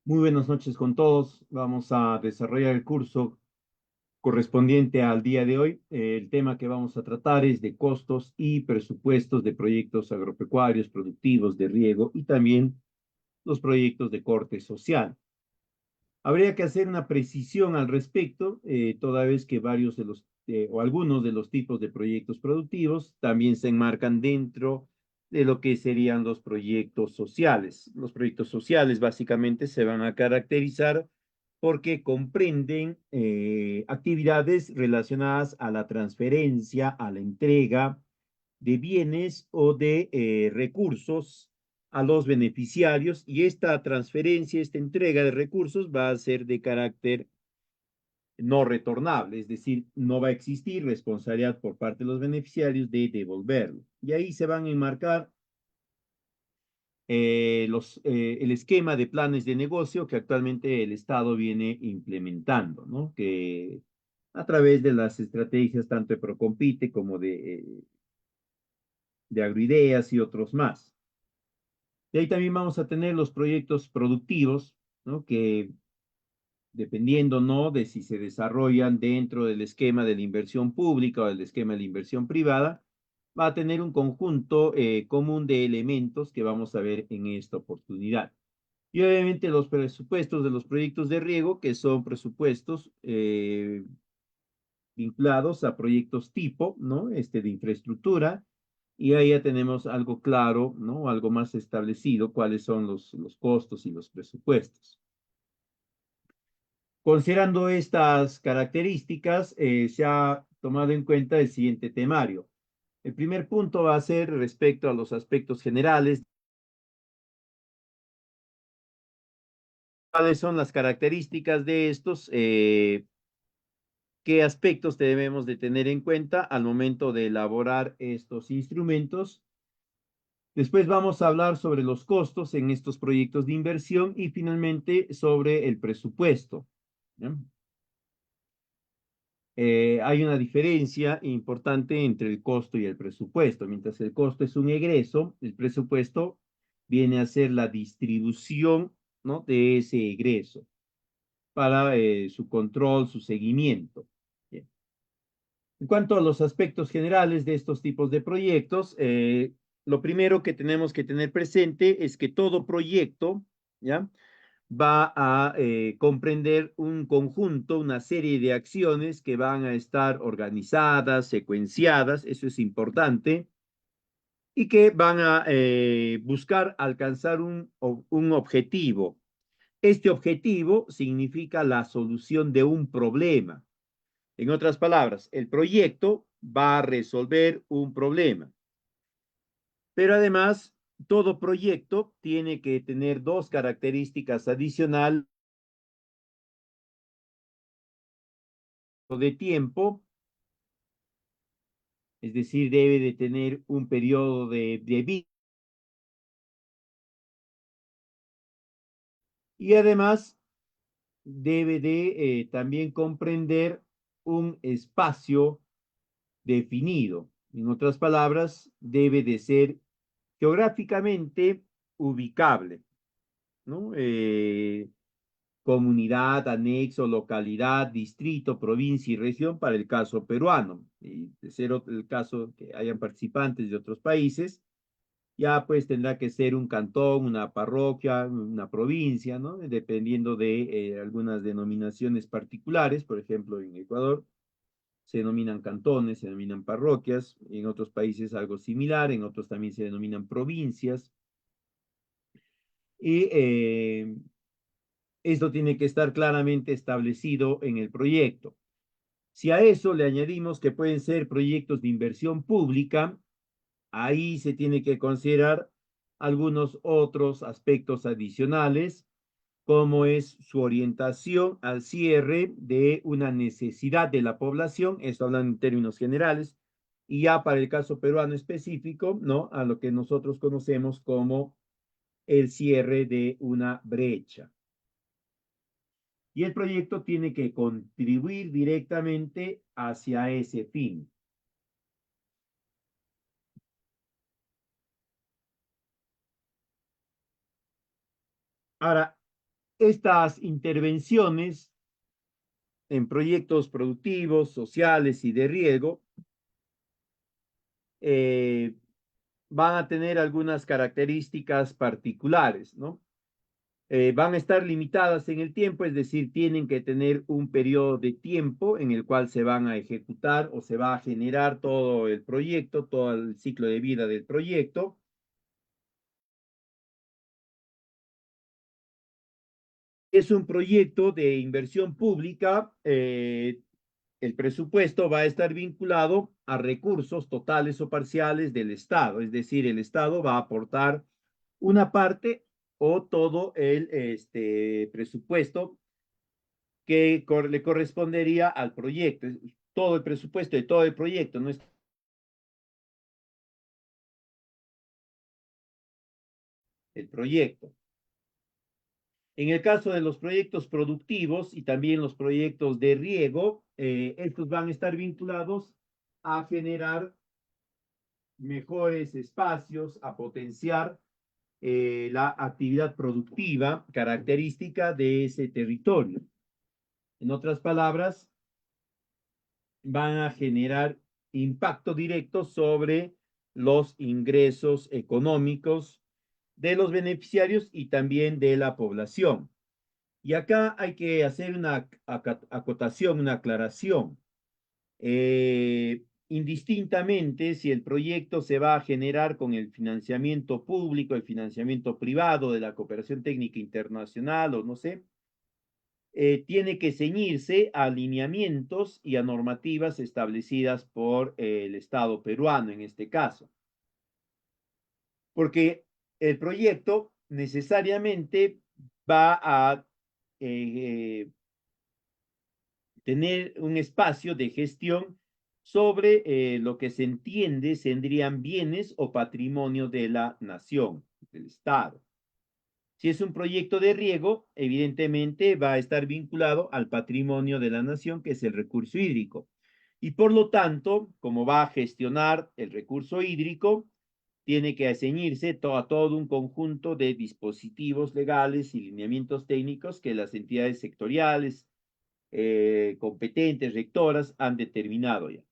Muy buenas noches con todos. Vamos a desarrollar el curso correspondiente al día de hoy. El tema que vamos a tratar es de costos y presupuestos de proyectos agropecuarios, productivos, de riego y también los proyectos de corte social. Habría que hacer una precisión al respecto, toda vez que varios de los o algunos de los tipos de proyectos productivos también se enmarcan dentro de lo que serían los proyectos sociales. Los proyectos sociales básicamente se van a caracterizar porque comprenden actividades relacionadas a la transferencia, a la entrega de bienes o de recursos a los beneficiarios, y esta transferencia, esta entrega de recursos va a ser de carácter no retornable, es decir, no va a existir responsabilidad por parte de los beneficiarios de devolverlo. Y ahí se van a enmarcar el esquema de planes de negocio que actualmente el Estado viene implementando, ¿no? Que a través de las estrategias tanto de Procompite como de Agroideas y otros más. Y ahí también vamos a tener los proyectos productivos, ¿no? Que dependiendo, ¿no? De si se desarrollan dentro del esquema de la inversión pública o del esquema de la inversión privada, va a tener un conjunto común de elementos que vamos a ver en esta oportunidad. Y obviamente los presupuestos de los proyectos de riego, que son presupuestos vinculados a proyectos tipo, ¿no? De infraestructura, y ahí ya tenemos algo claro, ¿no? Algo más establecido, cuáles son los costos y los presupuestos. Considerando estas características, se ha tomado en cuenta el siguiente temario. El primer punto va a ser respecto a los aspectos generales. ¿Cuáles son las características de estos? ¿Qué aspectos debemos de tener en cuenta al momento de elaborar estos instrumentos? Después vamos a hablar sobre los costos en estos proyectos de inversión y finalmente sobre el presupuesto. ¿Ya? Hay una diferencia importante entre el costo y el presupuesto. Mientras el costo es un egreso, el presupuesto viene a ser la distribución, ¿no? De ese egreso para su control, su seguimiento. Bien. En cuanto a los aspectos generales de estos tipos de proyectos, lo primero que tenemos que tener presente es que todo proyecto, ¿ya? Va a comprender un conjunto, una serie de acciones que van a estar organizadas, secuenciadas, eso es importante, y que van a buscar alcanzar un objetivo. Este objetivo significa la solución de un problema. En otras palabras, el proyecto va a resolver un problema. Pero además, todo proyecto tiene que tener dos características adicionales de tiempo, es decir, debe de tener un periodo de vida y además debe de también comprender un espacio definido. En otras palabras, debe de ser geográficamente ubicable, ¿no? Comunidad, anexo, localidad, distrito, provincia y región para el caso peruano. Y de ser el caso que hayan participantes de otros países, ya pues tendrá que ser un cantón, una parroquia, una provincia, ¿no? Dependiendo de algunas denominaciones particulares, por ejemplo, en Ecuador se denominan cantones, se denominan parroquias, en otros países algo similar, en otros también se denominan provincias, y esto tiene que estar claramente establecido en el proyecto. Si a eso le añadimos que pueden ser proyectos de inversión pública, ahí se tiene que considerar algunos otros aspectos adicionales, como es su orientación al cierre de una necesidad de la población, esto hablando en términos generales, y ya para el caso peruano específico, ¿no? A lo que nosotros conocemos como el cierre de una brecha. Y el proyecto tiene que contribuir directamente hacia ese fin. Ahora, Estas intervenciones en proyectos productivos, sociales y de riego van a tener algunas características particulares, ¿no? Van a estar limitadas en el tiempo, es decir, tienen que tener un periodo de tiempo en el cual se van a ejecutar o se va a generar todo el proyecto, todo el ciclo de vida del proyecto. Es un proyecto de inversión pública. El presupuesto va a estar vinculado a recursos totales o parciales del Estado, es decir, el Estado va a aportar una parte o todo el presupuesto que le correspondería al proyecto. Todo el presupuesto de todo el proyecto, no es el proyecto. En el caso de los proyectos productivos y también los proyectos de riego, estos van a estar vinculados a generar mejores espacios, a potenciar la actividad productiva característica de ese territorio. En otras palabras, van a generar impacto directo sobre los ingresos económicos de los beneficiarios y también de la población. Y acá hay que hacer una acotación, una aclaración. Indistintamente si el proyecto se va a generar con el financiamiento público, el financiamiento privado de la cooperación técnica internacional o no sé, tiene que ceñirse a lineamientos y a normativas establecidas por el Estado peruano en este caso. Porque el proyecto necesariamente va a eh, tener un espacio de gestión sobre lo que se entiende serían bienes o patrimonio de la nación, del Estado. Si es un proyecto de riego, evidentemente va a estar vinculado al patrimonio de la nación, que es el recurso hídrico. Y por lo tanto, como va a gestionar el recurso hídrico, tiene que ceñirse a todo un conjunto de dispositivos legales y lineamientos técnicos que las entidades sectoriales competentes, rectoras, han determinado ya.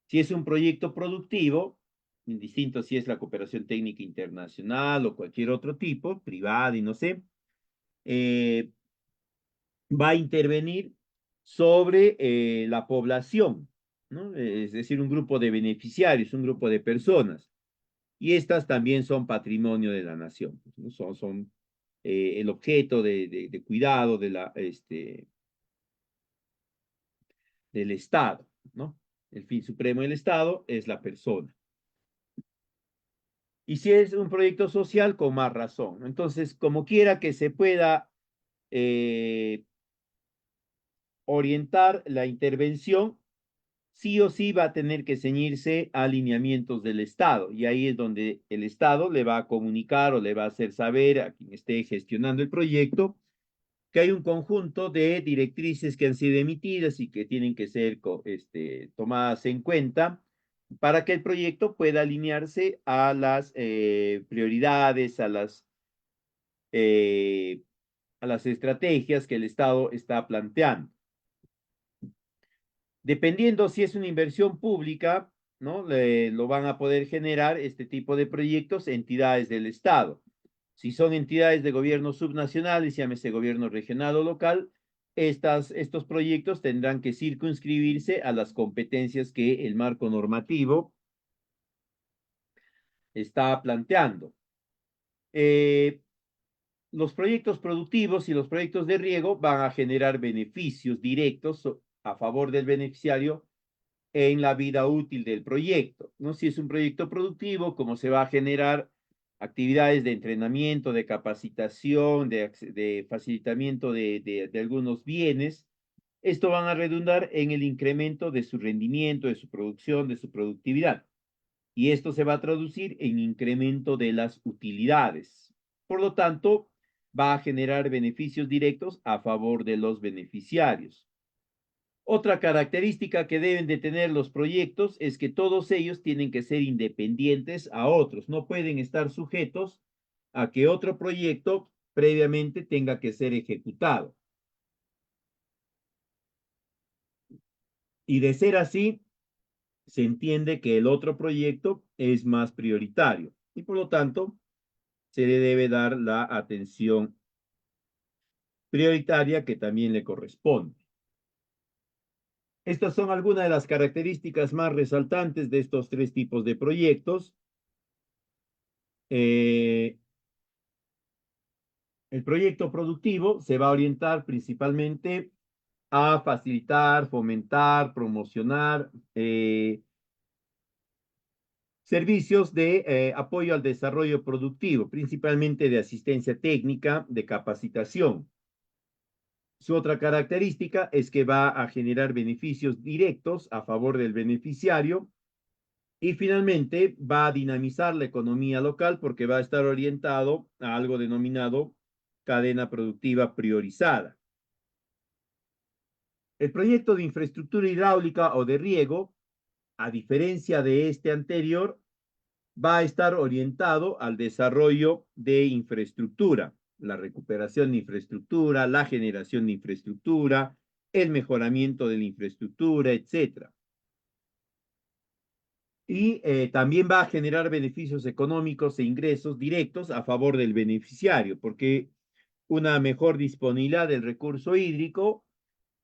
Si es un proyecto productivo, indistinto si es la cooperación técnica internacional o cualquier otro tipo, privada y no sé, eh, va a intervenir sobre la población, ¿no? Es decir, un grupo de beneficiarios, un grupo de personas. Y estas también son patrimonio de la nación, ¿no? Son el objeto de cuidado del Estado, ¿no? El fin supremo del Estado es la persona. Y si es un proyecto social, con más razón, ¿no? Entonces, como quiera que se pueda eh, orientar la intervención, sí o sí va a tener que ceñirse a lineamientos del Estado. Y ahí es donde el Estado le va a comunicar o le va a hacer saber a quien esté gestionando el proyecto que hay un conjunto de directrices que han sido emitidas y que tienen que ser tomadas en cuenta para que el proyecto pueda alinearse a las prioridades, eh, a las estrategias que el Estado está planteando. Dependiendo si es una inversión pública, ¿no? Lo van a poder generar este tipo de proyectos entidades del Estado. Si son entidades de gobierno subnacionales, llámese gobierno regional o local, estos proyectos tendrán que circunscribirse a las competencias que el marco normativo está planteando. Los proyectos productivos y los proyectos de riego van a generar beneficios directos a favor del beneficiario en la vida útil del proyecto, ¿no? Si es un proyecto productivo, como se va a generar actividades de entrenamiento, de capacitación, de facilitamiento de algunos bienes, esto van a redundar en el incremento de su rendimiento, de su producción, de su productividad. Y esto se va a traducir en incremento de las utilidades. Por lo tanto, va a generar beneficios directos a favor de los beneficiarios. Otra característica que deben de tener los proyectos es que todos ellos tienen que ser independientes a otros, no pueden estar sujetos a que otro proyecto previamente tenga que ser ejecutado. Y de ser así, se entiende que el otro proyecto es más prioritario y por lo tanto se le debe dar la atención prioritaria que también le corresponde. Estas son algunas de las características más resaltantes de estos tres tipos de proyectos. El proyecto productivo se va a orientar principalmente a facilitar, fomentar, promocionar servicios de apoyo al desarrollo productivo, principalmente de asistencia técnica, de capacitación. Su otra característica es que va a generar beneficios directos a favor del beneficiario y finalmente va a dinamizar la economía local porque va a estar orientado a algo denominado cadena productiva priorizada. El proyecto de infraestructura hidráulica o de riego, a diferencia de este anterior, va a estar orientado al desarrollo de infraestructura, la recuperación de infraestructura, la generación de infraestructura, el mejoramiento de la infraestructura, etcétera. Y también va a generar beneficios económicos e ingresos directos a favor del beneficiario, porque una mejor disponibilidad del recurso hídrico,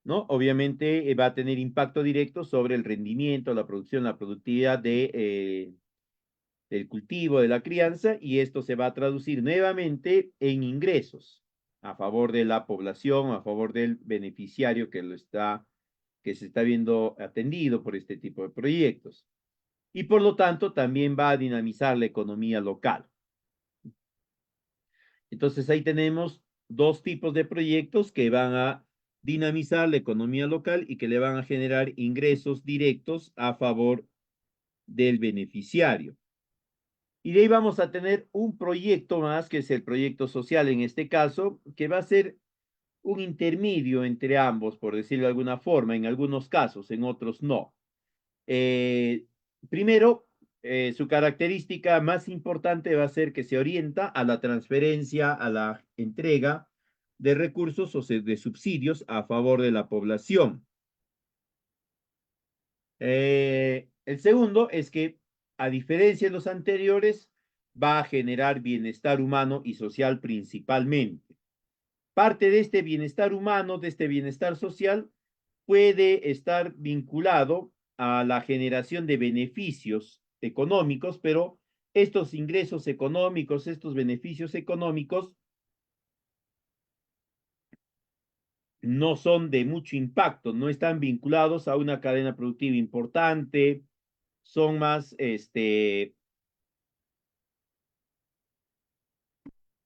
¿no? Obviamente va a tener impacto directo sobre el rendimiento, la producción, la productividad del cultivo, de la crianza, y esto se va a traducir nuevamente en ingresos a favor de la población, a favor del beneficiario que se está viendo atendido por este tipo de proyectos. Y por lo tanto también va a dinamizar la economía local. Entonces ahí tenemos dos tipos de proyectos que van a dinamizar la economía local y que le van a generar ingresos directos a favor del beneficiario. Y de ahí vamos a tener un proyecto más, que es el proyecto social en este caso, que va a ser un intermedio entre ambos, por decirlo de alguna forma, en algunos casos, en otros no. Eh, Primero, su característica más importante va a ser que se orienta a la transferencia, a la entrega de recursos o de subsidios a favor de la población. El segundo es que, a diferencia de los anteriores, va a generar bienestar humano y social principalmente. Parte de este bienestar humano, de este bienestar social, puede estar vinculado a la generación de beneficios económicos, pero estos ingresos económicos, estos beneficios económicos, no son de mucho impacto, no están vinculados a una cadena productiva importante, son más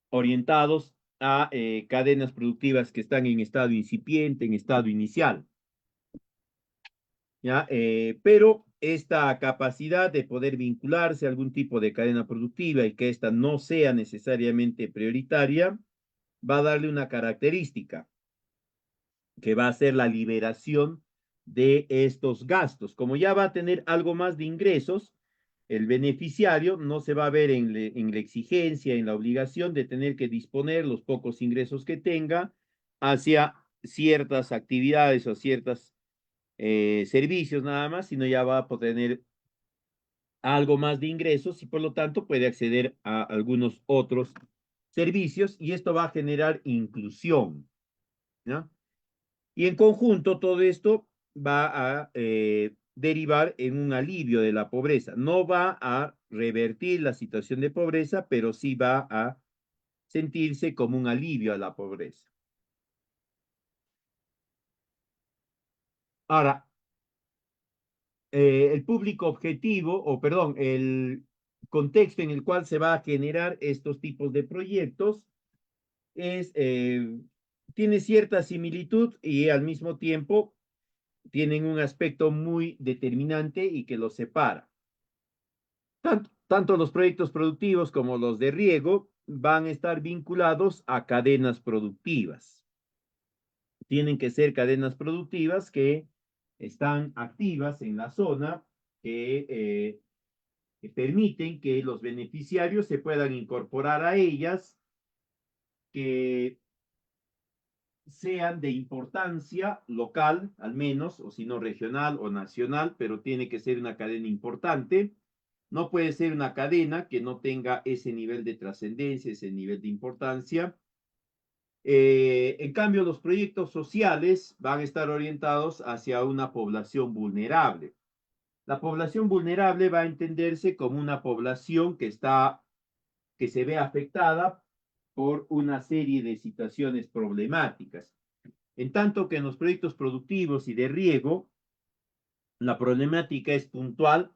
orientados a cadenas productivas que están en estado incipiente, en estado inicial. ¿Ya? Pero esta capacidad de poder vincularse a algún tipo de cadena productiva y que ésta no sea necesariamente prioritaria, va a darle una característica que va a ser la liberación de estos gastos. Como ya va a tener algo más de ingresos, el beneficiario no se va a ver en la exigencia, en la obligación de tener que disponer los pocos ingresos que tenga hacia ciertas actividades o ciertos servicios nada más, sino ya va a tener algo más de ingresos y por lo tanto puede acceder a algunos otros servicios y esto va a generar inclusión, ¿no? Y en conjunto todo esto va a derivar en un alivio de la pobreza. No va a revertir la situación de pobreza, pero sí va a sentirse como un alivio a la pobreza. Ahora, el público objetivo, o perdón, el contexto en el cual se va a generar estos tipos de proyectos es, tiene cierta similitud y al mismo tiempo tienen un aspecto muy determinante y que los separa. Tanto los proyectos productivos como los de riego van a estar vinculados a cadenas productivas. Tienen que ser cadenas productivas que están activas en la zona, que permiten que los beneficiarios se puedan incorporar a ellas que sean de importancia local, al menos, o si no regional o nacional, pero tiene que ser una cadena importante. No puede ser una cadena que no tenga ese nivel de trascendencia, ese nivel de importancia. En cambio, los proyectos sociales van a estar orientados hacia una población vulnerable. La población vulnerable va a entenderse como una población que se ve afectada por una serie de situaciones problemáticas. En tanto que en los proyectos productivos y de riego, la problemática es puntual.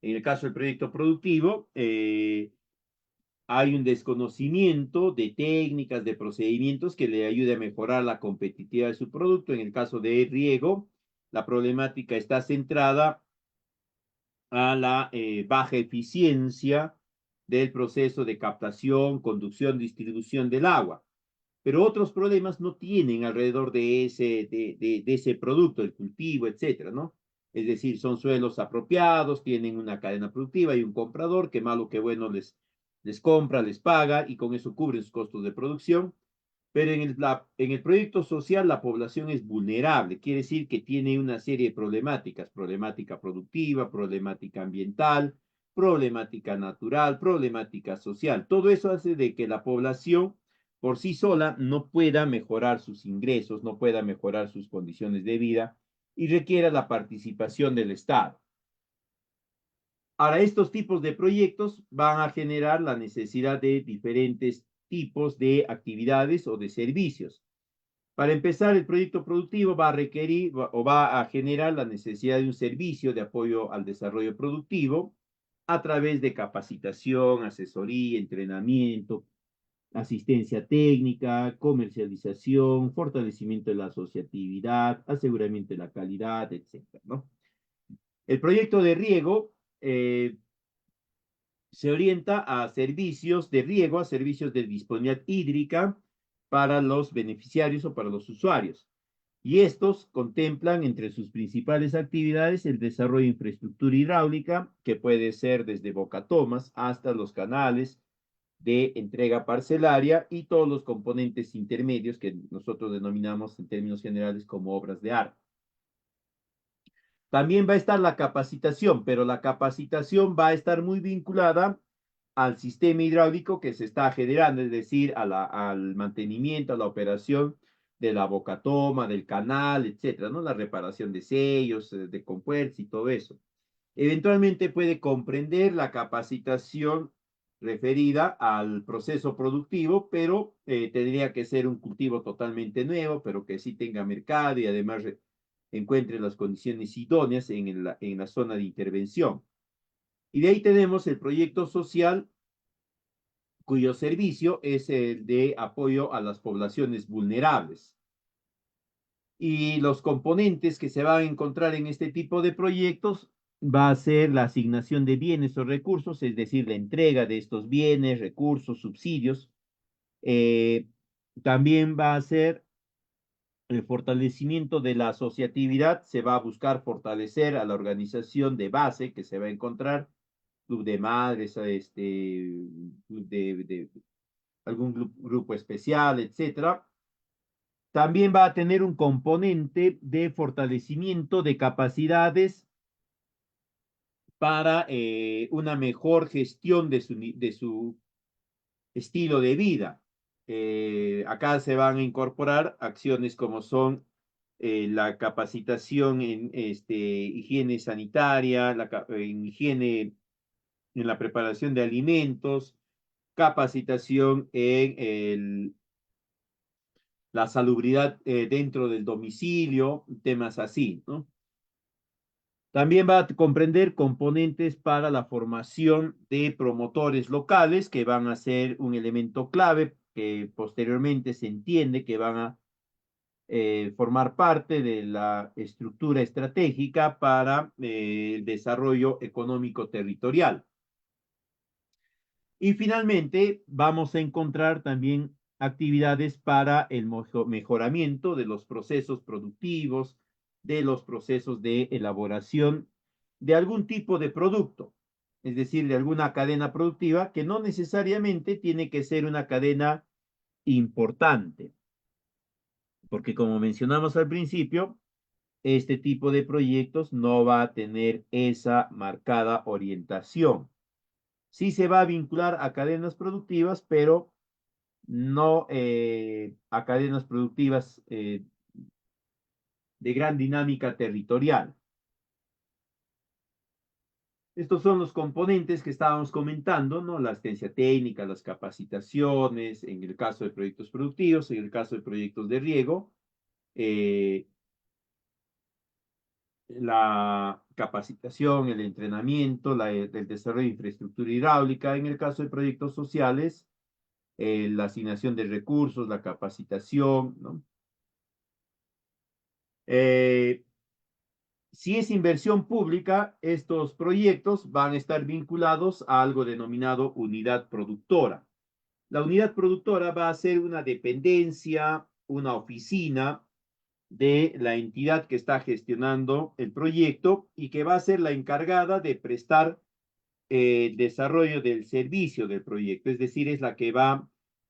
En el caso del proyecto productivo, hay un desconocimiento de técnicas, de procedimientos que le ayude a mejorar la competitividad de su producto. En el caso de riego, la problemática está centrada a la baja eficiencia del proceso de captación, conducción, distribución del agua. Pero otros problemas no tienen alrededor de ese producto, el cultivo, etcétera, ¿no? Es decir, son suelos apropiados, tienen una cadena productiva y un comprador que malo que bueno les compra, les paga y con eso cubren sus costos de producción. Pero en el proyecto social la población es vulnerable, quiere decir que tiene una serie de problemáticas, problemática productiva, problemática ambiental, problemática natural, problemática social. Todo eso hace de que la población por sí sola no pueda mejorar sus ingresos, no pueda mejorar sus condiciones de vida y requiera la participación del Estado. Ahora, estos tipos de proyectos van a generar la necesidad de diferentes tipos de actividades o de servicios. Para empezar, el proyecto productivo va a requerir o va a generar la necesidad de un servicio de apoyo al desarrollo productivo a través de capacitación, asesoría, entrenamiento, asistencia técnica, comercialización, fortalecimiento de la asociatividad, aseguramiento de la calidad, etcétera, ¿no? El proyecto de riego se orienta a servicios de riego, a servicios de disponibilidad hídrica para los beneficiarios o para los usuarios. Y estos contemplan entre sus principales actividades el desarrollo de infraestructura hidráulica, que puede ser desde bocatomas hasta los canales de entrega parcelaria y todos los componentes intermedios que nosotros denominamos en términos generales como obras de arte. También va a estar la capacitación, pero la capacitación va a estar muy vinculada al sistema hidráulico que se está generando, es decir, al mantenimiento, a la operación de la bocatoma, del canal, etcétera, ¿no? La reparación de sellos, de compuertas y todo eso. Eventualmente puede comprender la capacitación referida al proceso productivo, pero tendría que ser un cultivo totalmente nuevo, pero que sí tenga mercado y además encuentre las condiciones idóneas en la zona de intervención. Y de ahí tenemos el proyecto social, cuyo servicio es el de apoyo a las poblaciones vulnerables. Y los componentes que se van a encontrar en este tipo de proyectos va a ser la asignación de bienes o recursos, es decir, la entrega de estos bienes, recursos, subsidios. Eh, También va a ser el fortalecimiento de la asociatividad, se va a buscar fortalecer a la organización de base que se va a encontrar, club de madres, club algún grupo especial, etcétera. También va a tener un componente de fortalecimiento de capacidades para una mejor gestión de su estilo de vida. Acá se van a incorporar acciones como son la capacitación en higiene sanitaria, en higiene en la preparación de alimentos, capacitación en la salubridad dentro del domicilio, temas así, ¿no? También va a comprender componentes para la formación de promotores locales que van a ser un elemento clave que posteriormente se entiende que van a formar parte de la estructura estratégica para el desarrollo económico territorial. Y finalmente vamos a encontrar también actividades para el mejoramiento de los procesos productivos, de los procesos de elaboración de algún tipo de producto, es decir, de alguna cadena productiva que no necesariamente tiene que ser una cadena importante, porque como mencionamos al principio, este tipo de proyectos no va a tener esa marcada orientación. Sí se va a vincular a cadenas productivas, pero no a cadenas productivas de gran dinámica territorial. Estos son los componentes que estábamos comentando, ¿no? La asistencia técnica, las capacitaciones, en el caso de proyectos productivos, en el caso de proyectos de riego, eh, la capacitación, el entrenamiento, el desarrollo de infraestructura hidráulica, en el caso de proyectos sociales, la asignación de recursos, la capacitación, ¿no? Eh, Si es inversión pública, estos proyectos van a estar vinculados a algo denominado unidad productora. La unidad productora va a ser una dependencia, una oficina de la entidad que está gestionando el proyecto y que va a ser la encargada de prestar desarrollo del servicio del proyecto, es decir, es la que va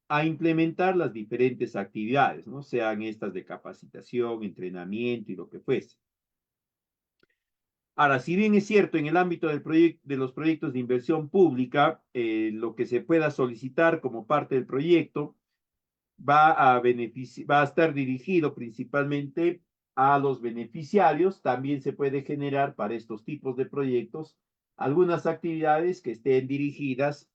a implementar las diferentes actividades, ¿no? Sean estas de capacitación, entrenamiento y lo que fuese. Ahora, si bien es cierto, en el ámbito de los proyectos de inversión pública, lo que se pueda solicitar como parte del proyecto va a estar dirigido principalmente a los beneficiarios. También se puede generar para estos tipos de proyectos algunas actividades que estén dirigidas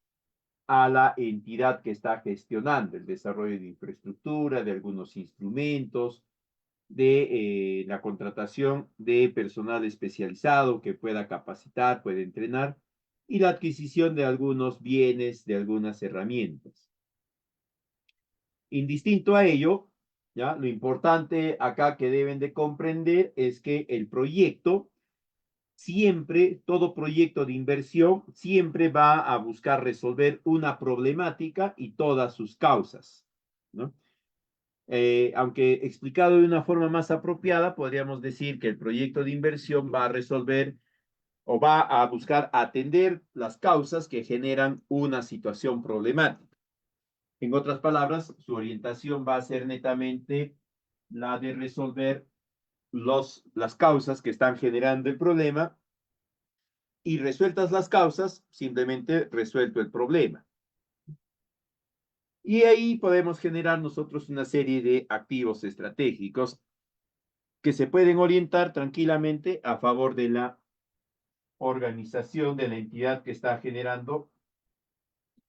a la entidad que está gestionando el desarrollo de infraestructura, de algunos instrumentos, de la contratación de personal especializado que pueda capacitar, pueda entrenar, y la adquisición de algunos bienes, de algunas herramientas. Indistinto a ello, ¿ya? Lo importante acá que deben de comprender es que el proyecto siempre, todo proyecto de inversión siempre va a buscar resolver una problemática y todas sus causas, ¿no? Aunque explicado de una forma más apropiada, podríamos decir que el proyecto de inversión va a resolver o va a buscar atender las causas que generan una situación problemática. En otras palabras, su orientación va a ser netamente la de resolver las causas que están generando el problema y resueltas las causas, simplemente resuelto el problema. Y ahí podemos generar nosotros una serie de activos estratégicos que se pueden orientar tranquilamente a favor de la organización de la entidad que está generando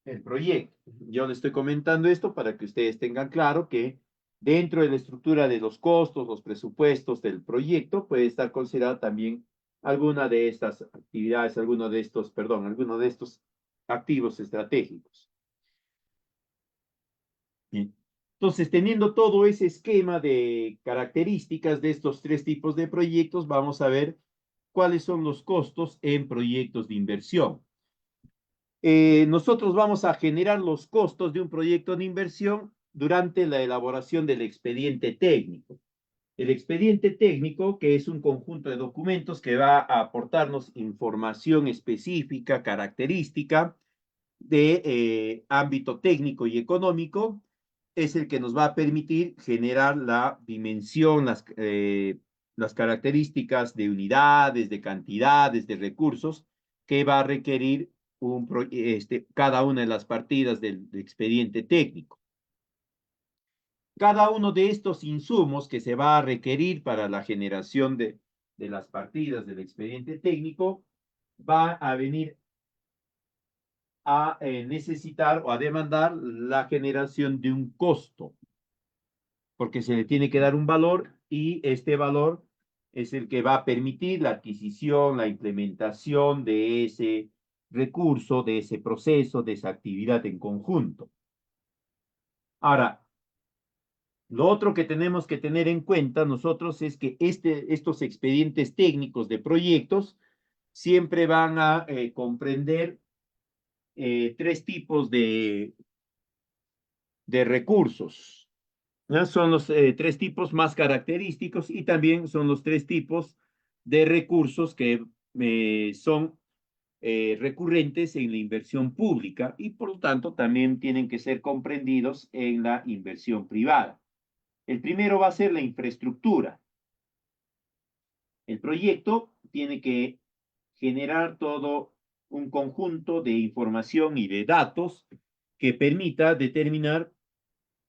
el proyecto. Yo le estoy comentando esto para que ustedes tengan claro que dentro de la estructura de los costos, los presupuestos del proyecto, puede estar considerada también alguna de estas actividades, alguno de estos activos estratégicos. Bien. Entonces, teniendo todo ese esquema de características de estos tres tipos de proyectos, vamos a ver cuáles son los costos en proyectos de inversión. Nosotros vamos a generar los costos de un proyecto de inversión durante la elaboración del expediente técnico. El expediente técnico, que es un conjunto de documentos que va a aportarnos información específica, característica de ámbito técnico y económico, es el que nos va a permitir generar la dimensión, las características de unidades, de cantidades, de recursos que va a requerir cada una de las partidas del expediente técnico. Cada uno de estos insumos que se va a requerir para la generación de las partidas del expediente técnico va a venir a necesitar o a demandar la generación de un costo, porque se le tiene que dar un valor y este valor es el que va a permitir la adquisición, la implementación de ese recurso, de ese proceso, de esa actividad en conjunto. Ahora, lo otro que tenemos que tener en cuenta nosotros es que estos expedientes técnicos de proyectos siempre van a comprender tres tipos de recursos. ¿Ya? Son los tres tipos más característicos y también son los tres tipos de recursos que son recurrentes en la inversión pública y por lo tanto también tienen que ser comprendidos en la inversión privada. El primero va a ser la infraestructura. El proyecto tiene que generar todo un conjunto de información y de datos que permita determinar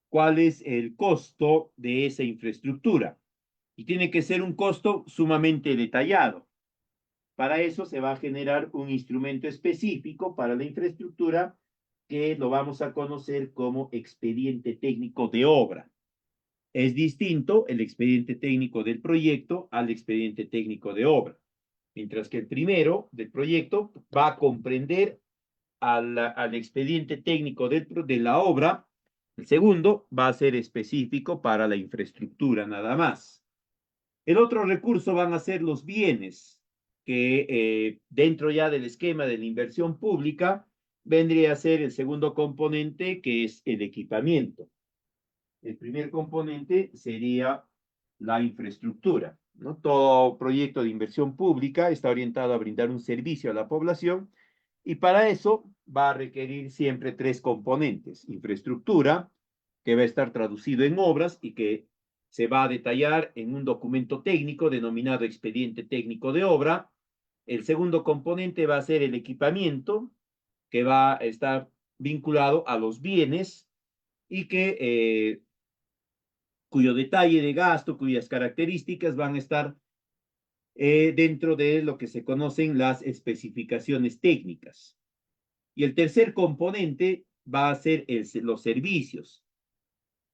cuál es el costo de esa infraestructura. Y tiene que ser un costo sumamente detallado. Para eso se va a generar un instrumento específico para la infraestructura que lo vamos a conocer como expediente técnico de obra. Es distinto el expediente técnico del proyecto al expediente técnico de obra. Mientras que el primero del proyecto va a comprender al expediente técnico de la obra, el segundo va a ser específico para la infraestructura nada más. El otro recurso van a ser los bienes, que dentro ya del esquema de la inversión pública vendría a ser el segundo componente, que es el equipamiento. El primer componente sería la infraestructura, ¿no? Todo proyecto de inversión pública está orientado a brindar un servicio a la población y para eso va a requerir siempre tres componentes: infraestructura, que va a estar traducido en obras y que se va a detallar en un documento técnico denominado expediente técnico de obra. El segundo componente va a ser el equipamiento, que va a estar vinculado a los bienes y que cuyo detalle de gasto, cuyas características van a estar dentro de lo que se conocen las especificaciones técnicas. Y el tercer componente va a ser los servicios,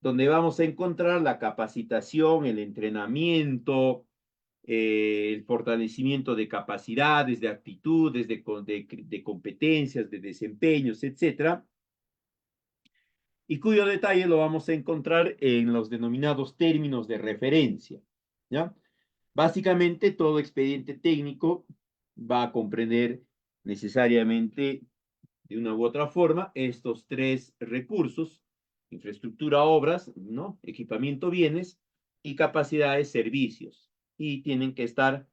donde vamos a encontrar la capacitación, el entrenamiento, el fortalecimiento de capacidades, de actitudes, de competencias, de desempeños, etcétera, y cuyo detalle lo vamos a encontrar en los denominados términos de referencia, ¿ya? Básicamente, todo expediente técnico va a comprender necesariamente, de una u otra forma, estos tres recursos: infraestructura, obras, ¿no? Equipamiento, bienes, y capacidades, servicios. Y tienen que estar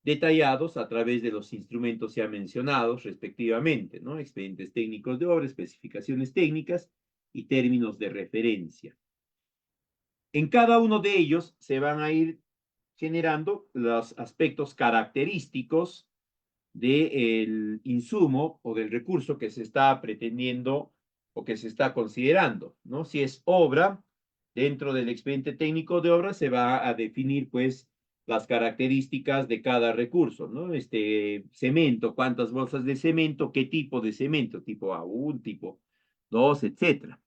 detallados a través de los instrumentos ya mencionados respectivamente, ¿no? Expedientes técnicos de obra, especificaciones técnicas y términos de referencia. En cada uno de ellos se van a ir generando los aspectos característicos del insumo o del recurso que se está pretendiendo o que se está considerando, ¿no? Si es obra, dentro del expediente técnico de obra se va a definir, pues, las características de cada recurso, ¿no? Cemento, cuántas bolsas de cemento, qué tipo de cemento, tipo A1, tipo 2, etcétera.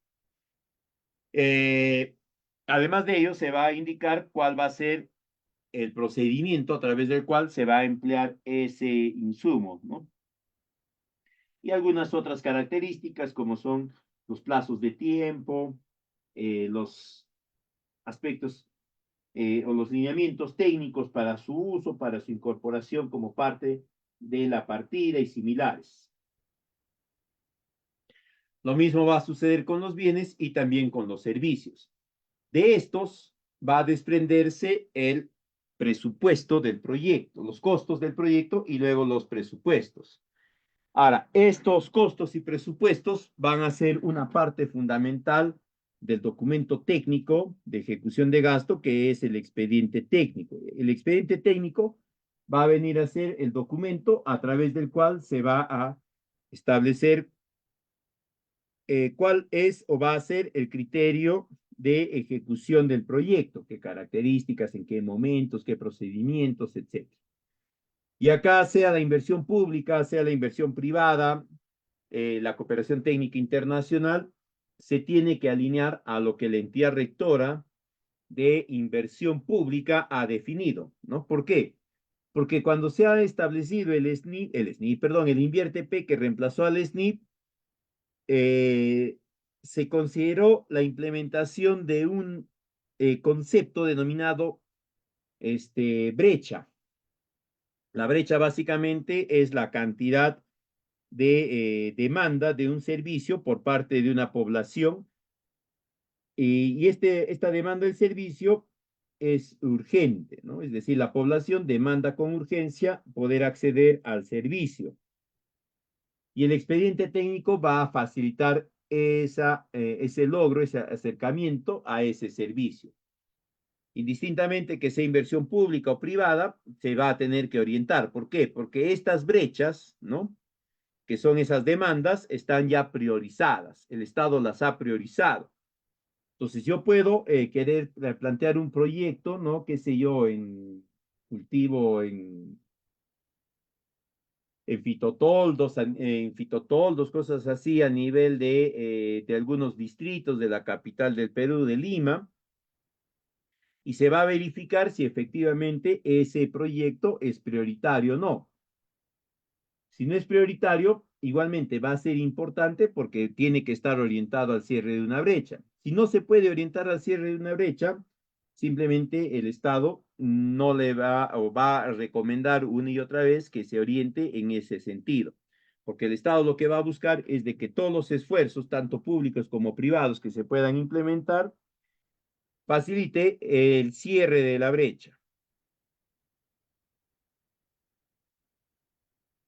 Además de ello, se va a indicar cuál va a ser el procedimiento a través del cual se va a emplear ese insumo, ¿no? Y algunas otras características como son los plazos de tiempo, los aspectos o los lineamientos técnicos para su uso, para su incorporación como parte de la partida y similares. Lo mismo va a suceder con los bienes y también con los servicios. De estos va a desprenderse el presupuesto del proyecto, los costos del proyecto y luego los presupuestos. Ahora, estos costos y presupuestos van a ser una parte fundamental del documento técnico de ejecución de gasto, que es el expediente técnico. El expediente técnico va a venir a ser el documento a través del cual se va a establecer cuál es o va a ser el criterio de ejecución del proyecto, qué características, en qué momentos, qué procedimientos, etc. Y acá, sea la inversión pública, sea la inversión privada, la cooperación técnica internacional, se tiene que alinear a lo que la entidad rectora de inversión pública ha definido, ¿no? ¿Por qué? Porque cuando se ha establecido el INVIERTE-P que reemplazó al SNIP, se consideró la implementación de un concepto denominado brecha. La brecha básicamente es la cantidad de demanda de un servicio por parte de una población y esta demanda del servicio es urgente, ¿no? Es decir, la población demanda con urgencia poder acceder al servicio. Y el expediente técnico va a facilitar ese logro, ese acercamiento a ese servicio. Indistintamente que sea inversión pública o privada, se va a tener que orientar. ¿Por qué? Porque estas brechas, ¿no? Que son esas demandas, están ya priorizadas. El Estado las ha priorizado. Entonces yo puedo querer plantear un proyecto, ¿no? Qué sé yo, en cultivo, en fitotoldos, cosas así a nivel de algunos distritos de la capital del Perú, de Lima, y se va a verificar si efectivamente ese proyecto es prioritario o no. Si no es prioritario, igualmente va a ser importante porque tiene que estar orientado al cierre de una brecha. Si no se puede orientar al cierre de una brecha, simplemente el Estado no le va o va a recomendar una y otra vez que se oriente en ese sentido. Porque el Estado lo que va a buscar es de que todos los esfuerzos, tanto públicos como privados, que se puedan implementar, facilite el cierre de la brecha.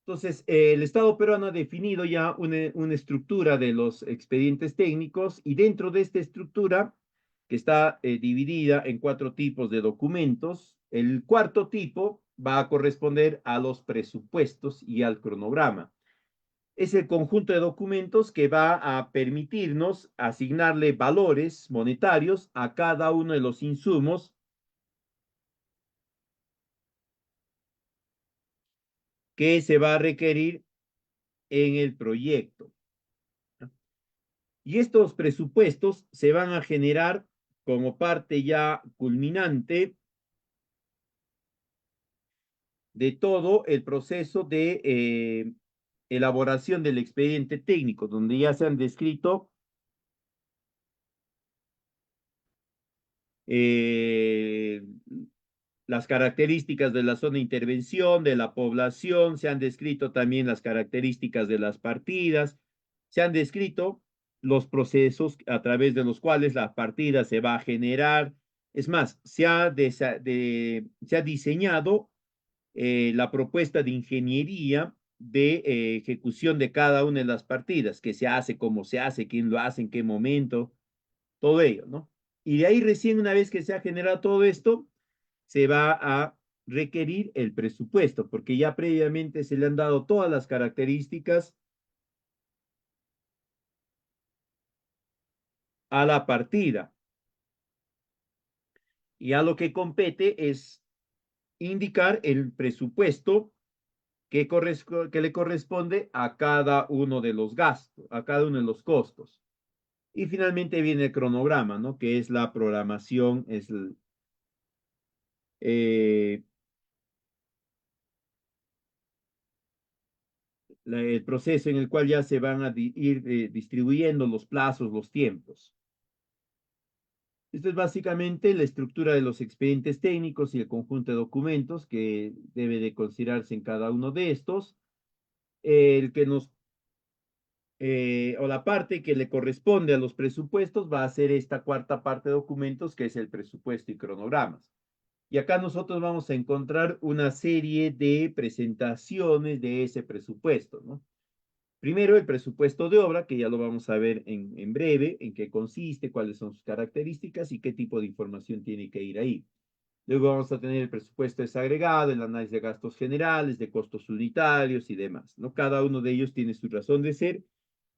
Entonces, el Estado peruano ha definido ya una estructura de los expedientes técnicos y dentro de esta estructura, que está dividida en 4 tipos de documentos, el cuarto tipo va a corresponder a los presupuestos y al cronograma. Es el conjunto de documentos que va a permitirnos asignarle valores monetarios a cada uno de los insumos que se va a requerir en el proyecto. Y estos presupuestos se van a generar como parte ya culminante de todo el proceso de elaboración del expediente técnico, donde ya se han descrito eh, las características de la zona de intervención, de la población, se han descrito también las características de las partidas, se han descrito los procesos a través de los cuales la partida se va a generar. Es más, se ha diseñado la propuesta de ingeniería de ejecución de cada una de las partidas, qué se hace, cómo se hace, quién lo hace, en qué momento, todo ello, ¿no? Y de ahí recién una vez que se ha generado todo esto, se va a requerir el presupuesto, porque ya previamente se le han dado todas las características a la partida. Y a lo que compete es indicar el presupuesto que le corresponde a cada uno de los gastos, a cada uno de los costos. Y finalmente viene el cronograma, ¿no? Que es la programación, es eh, el proceso en el cual ya se van a ir distribuyendo los plazos, los tiempos. Esto es básicamente la estructura de los expedientes técnicos y el conjunto de documentos que debe de considerarse en cada uno de estos. El que nos, o la parte que le corresponde a los presupuestos va a ser esta cuarta parte de documentos que es el presupuesto y cronogramas. Y acá nosotros vamos a encontrar una serie de presentaciones de ese presupuesto, ¿no? Primero, el presupuesto de obra, que ya lo vamos a ver en breve, en qué consiste, cuáles son sus características y qué tipo de información tiene que ir ahí. Luego vamos a tener el presupuesto desagregado, el análisis de gastos generales, de costos unitarios y demás, ¿no? Cada uno de ellos tiene su razón de ser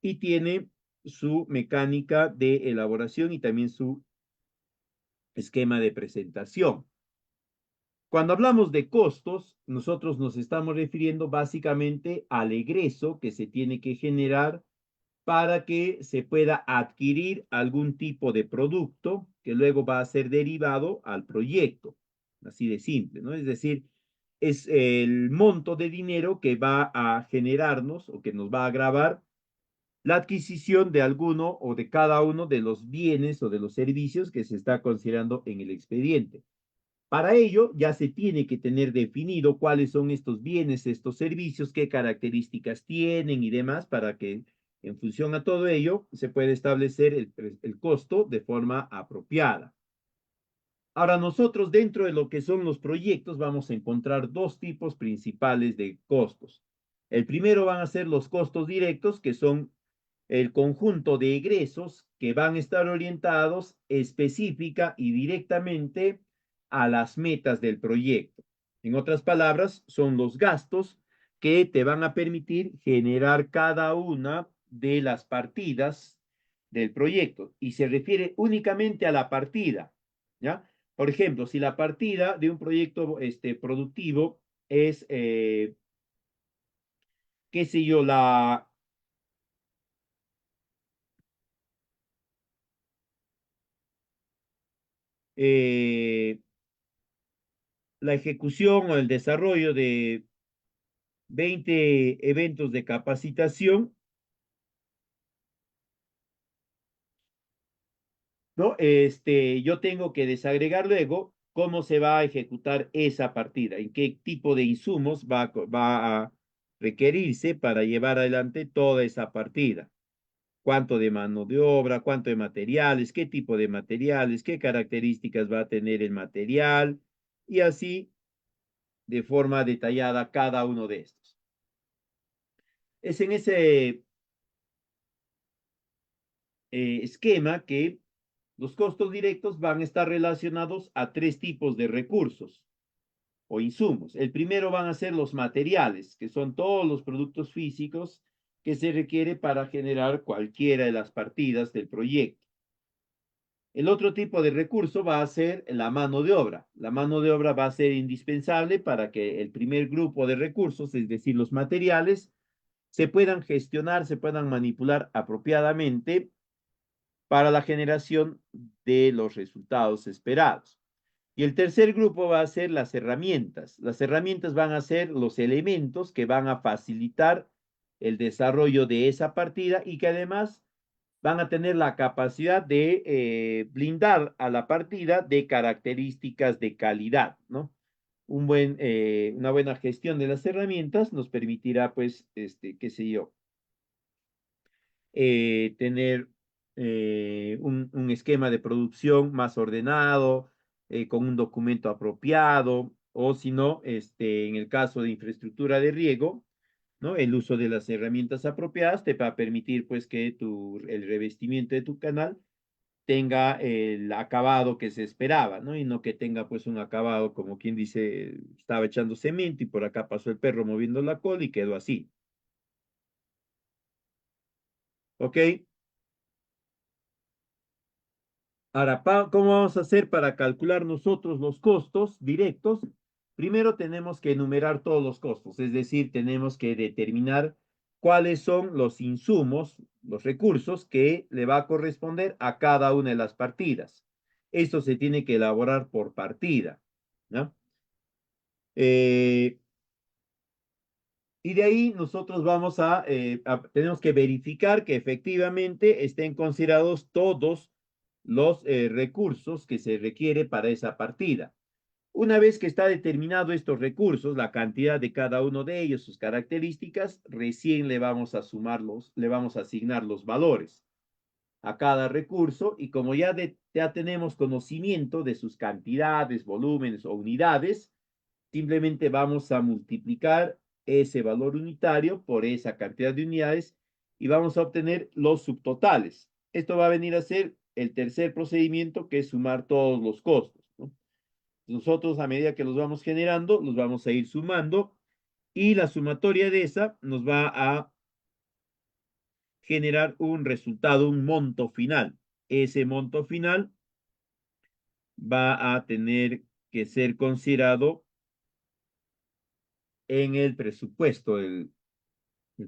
y tiene su mecánica de elaboración y también su esquema de presentación. Cuando hablamos de costos, nosotros nos estamos refiriendo básicamente al egreso que se tiene que generar para que se pueda adquirir algún tipo de producto que luego va a ser derivado al proyecto. Así de simple, ¿no? Es decir, es el monto de dinero que va a generarnos o que nos va a grabar la adquisición de alguno o de cada uno de los bienes o de los servicios que se está considerando en el expediente. Para ello, ya se tiene que tener definido cuáles son estos bienes, estos servicios, qué características tienen y demás, para que en función a todo ello se pueda establecer el costo de forma apropiada. Ahora, nosotros dentro de lo que son los proyectos vamos a encontrar 2 tipos principales de costos. El primero van a ser los costos directos, que son el conjunto de egresos que van a estar orientados específica y directamente a las metas del proyecto. En otras palabras, son los gastos que te van a permitir generar cada una de las partidas del proyecto y se refiere únicamente a la partida, ¿ya? Por ejemplo, si la partida de un proyecto productivo es, qué sé yo, eh, la ejecución o el desarrollo de 20 eventos de capacitación, ¿no? Yo tengo que desagregar luego cómo se va a ejecutar esa partida, en qué tipo de insumos va a requerirse para llevar adelante toda esa partida. Cuánto de mano de obra, cuánto de materiales, qué tipo de materiales, qué características va a tener el material y así de forma detallada cada uno de estos. Es en ese esquema que los costos directos van a estar relacionados a tres tipos de recursos o insumos. El primero van a ser los materiales, que son todos los productos físicos que se requiere para generar cualquiera de las partidas del proyecto. El otro tipo de recurso va a ser la mano de obra. La mano de obra va a ser indispensable para que el primer grupo de recursos, es decir, los materiales, se puedan gestionar, se puedan manipular apropiadamente para la generación de los resultados esperados. Y el tercer grupo va a ser las herramientas. Las herramientas van a ser los elementos que van a facilitar el desarrollo de esa partida y que además van a tener la capacidad de blindar a la partida de características de calidad, ¿no? Una buena gestión de las herramientas nos permitirá, pues, qué sé yo, tener un esquema de producción más ordenado, con un documento apropiado, o si no, en el caso de infraestructura de riego, ¿no? El uso de las herramientas apropiadas te va a permitir, pues, que el revestimiento de tu canal tenga el acabado que se esperaba, ¿no? Y no que tenga, pues, un acabado, como quien dice, estaba echando cemento y por acá pasó el perro moviendo la cola y quedó así, ¿ok? Ahora, ¿cómo vamos a hacer para calcular nosotros los costos directos? Primero tenemos que enumerar todos los costos, es decir, tenemos que determinar cuáles son los insumos, los recursos que le va a corresponder a cada una de las partidas. Esto se tiene que elaborar por partida, ¿no? Eh, y de ahí nosotros tenemos que verificar que efectivamente estén considerados todos los recursos que se requiere para esa partida. Una vez que está determinado estos recursos, la cantidad de cada uno de ellos, sus características, recién le vamos a asignar los valores a cada recurso y como ya tenemos conocimiento de sus cantidades, volúmenes o unidades, simplemente vamos a multiplicar ese valor unitario por esa cantidad de unidades y vamos a obtener los subtotales. Esto va a venir a ser el tercer procedimiento, que es sumar todos los costos, ¿no? Nosotros, a medida que los vamos generando, los vamos a ir sumando y la sumatoria de esa nos va a generar un resultado, un monto final. Ese monto final va a tener que ser considerado en el presupuesto del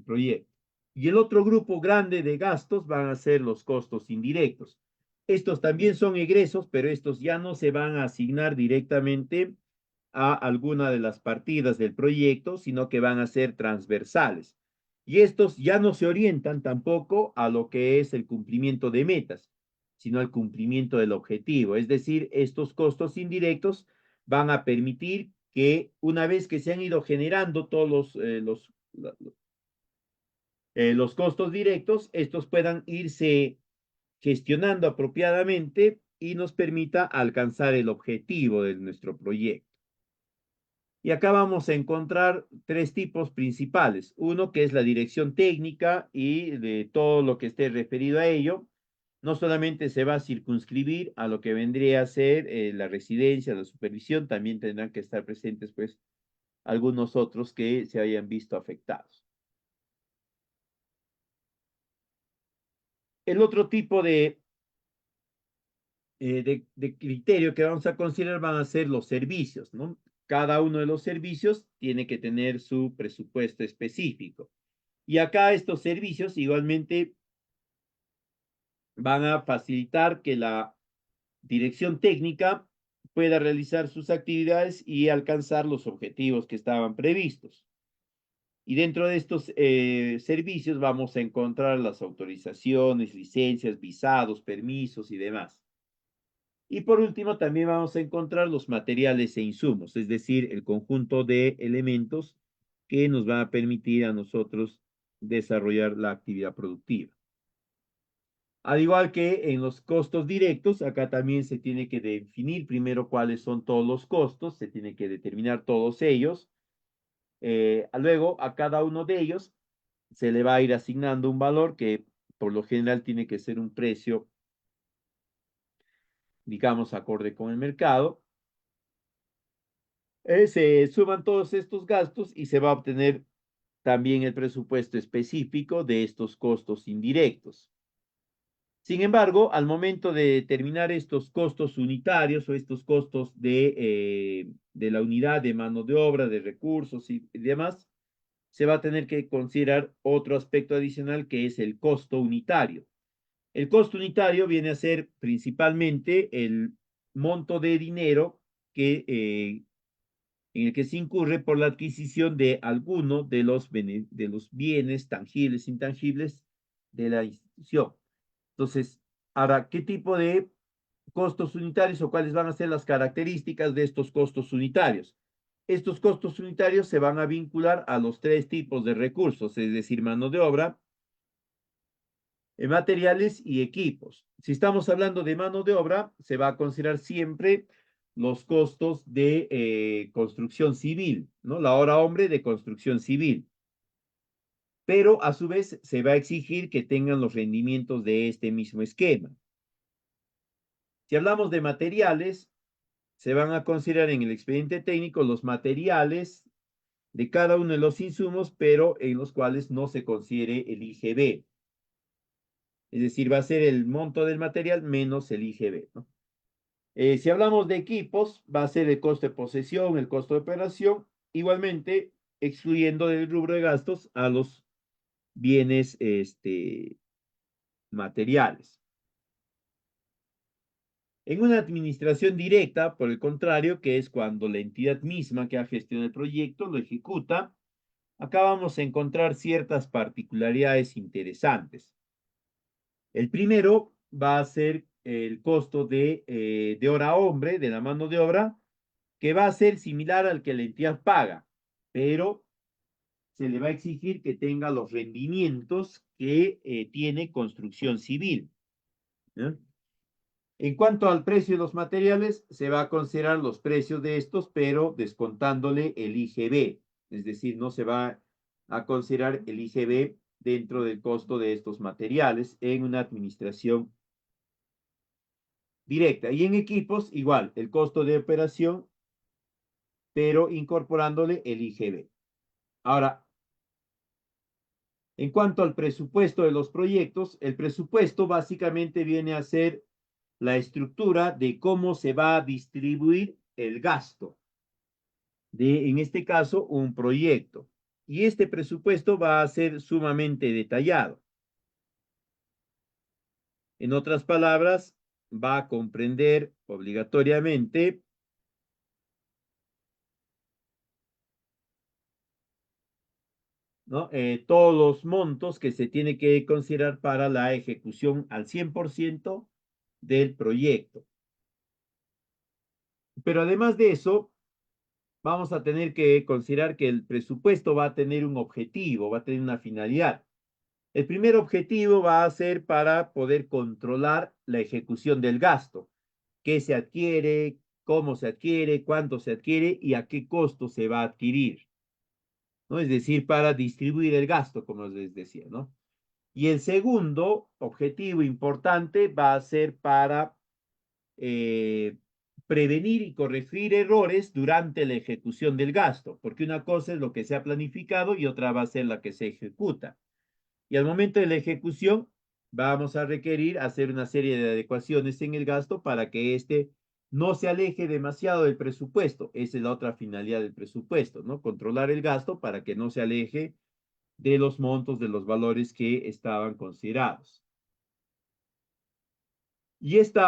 proyecto. Y el otro grupo grande de gastos van a ser los costos indirectos. Estos también son egresos, pero estos ya no se van a asignar directamente a alguna de las partidas del proyecto, sino que van a ser transversales. Y estos ya no se orientan tampoco a lo que es el cumplimiento de metas, sino al cumplimiento del objetivo. Es decir, estos costos indirectos van a permitir que una vez que se han ido generando todos los costos directos, estos puedan irse gestionando apropiadamente y nos permita alcanzar el objetivo de nuestro proyecto. Y acá vamos a encontrar tres tipos principales. Uno que es la dirección técnica y de todo lo que esté referido a ello. No solamente se va a circunscribir a lo que vendría a ser la residencia, la supervisión, también tendrán que estar presentes pues algunos otros que se hayan visto afectados. El otro tipo de criterio que vamos a considerar van a ser los servicios, ¿no? Cada uno de los servicios tiene que tener su presupuesto específico. Y acá estos servicios igualmente van a facilitar que la dirección técnica pueda realizar sus actividades y alcanzar los objetivos que estaban previstos. Y dentro de estos servicios vamos a encontrar las autorizaciones, licencias, visados, permisos y demás. Y por último, también vamos a encontrar los materiales e insumos, es decir, el conjunto de elementos que nos van a permitir a nosotros desarrollar la actividad productiva. Al igual que en los costos directos, acá también se tiene que definir primero cuáles son todos los costos, se tiene que determinar todos ellos. Luego, a cada uno de ellos se le va a ir asignando un valor que por lo general tiene que ser un precio, digamos, acorde con el mercado. Se suman todos estos gastos y se va a obtener también el presupuesto específico de estos costos indirectos. Sin embargo, al momento de determinar estos costos unitarios o estos costos de la unidad de mano de obra, de recursos y demás, se va a tener que considerar otro aspecto adicional que es el costo unitario. El costo unitario viene a ser principalmente el monto de dinero en el que se incurre por la adquisición de alguno de los bienes tangibles, intangibles de la institución. Entonces, ahora, ¿qué tipo de costos unitarios o cuáles van a ser las características de estos costos unitarios? Estos costos unitarios se van a vincular a los tres tipos de recursos, es decir, mano de obra, materiales y equipos. Si estamos hablando de mano de obra, se va a considerar siempre los costos de construcción civil, ¿no? La hora hombre de construcción civil. Pero a su vez se va a exigir que tengan los rendimientos de este mismo esquema. Si hablamos de materiales, se van a considerar en el expediente técnico los materiales de cada uno de los insumos, pero en los cuales no se considere el IGB. Es decir, va a ser el monto del material menos el IGB, ¿no? Si hablamos de equipos, va a ser el costo de posesión, el costo de operación, igualmente excluyendo del rubro de gastos a los bienes materiales. En una administración directa, por el contrario, que es cuando la entidad misma que ha gestionado el proyecto lo ejecuta, acá vamos a encontrar ciertas particularidades interesantes. El primero va a ser el costo de hora hombre, de la mano de obra, que va a ser similar al que la entidad paga, pero se le va a exigir que tenga los rendimientos que tiene construcción civil, ¿no? En cuanto al precio de los materiales, se va a considerar los precios de estos, pero descontándole el IGB, es decir, no se va a considerar el IGB dentro del costo de estos materiales en una administración directa. Y en equipos, igual, el costo de operación, pero incorporándole el IGB. Ahora, en cuanto al presupuesto de los proyectos, el presupuesto básicamente viene a ser la estructura de cómo se va a distribuir el gasto de, en este caso, un proyecto. Y este presupuesto va a ser sumamente detallado. En otras palabras, va a comprender obligatoriamente, ¿no? Todos los montos que se tiene que considerar para la ejecución al 100% del proyecto. Pero además de eso, vamos a tener que considerar que el presupuesto va a tener un objetivo, va a tener una finalidad. El primer objetivo va a ser para poder controlar la ejecución del gasto, qué se adquiere, cómo se adquiere, cuánto se adquiere y a qué costo se va a adquirir, ¿no? Es decir, para distribuir el gasto, como les decía, ¿no? Y el segundo objetivo importante va a ser para eh, prevenir y corregir errores durante la ejecución del gasto, porque una cosa es lo que se ha planificado y otra va a ser la que se ejecuta. Y al momento de la ejecución, vamos a requerir hacer una serie de adecuaciones en el gasto para que éste no se aleje demasiado del presupuesto. Esa es la otra finalidad del presupuesto, ¿no? Controlar el gasto para que no se aleje de los montos, de los valores que estaban considerados. Y este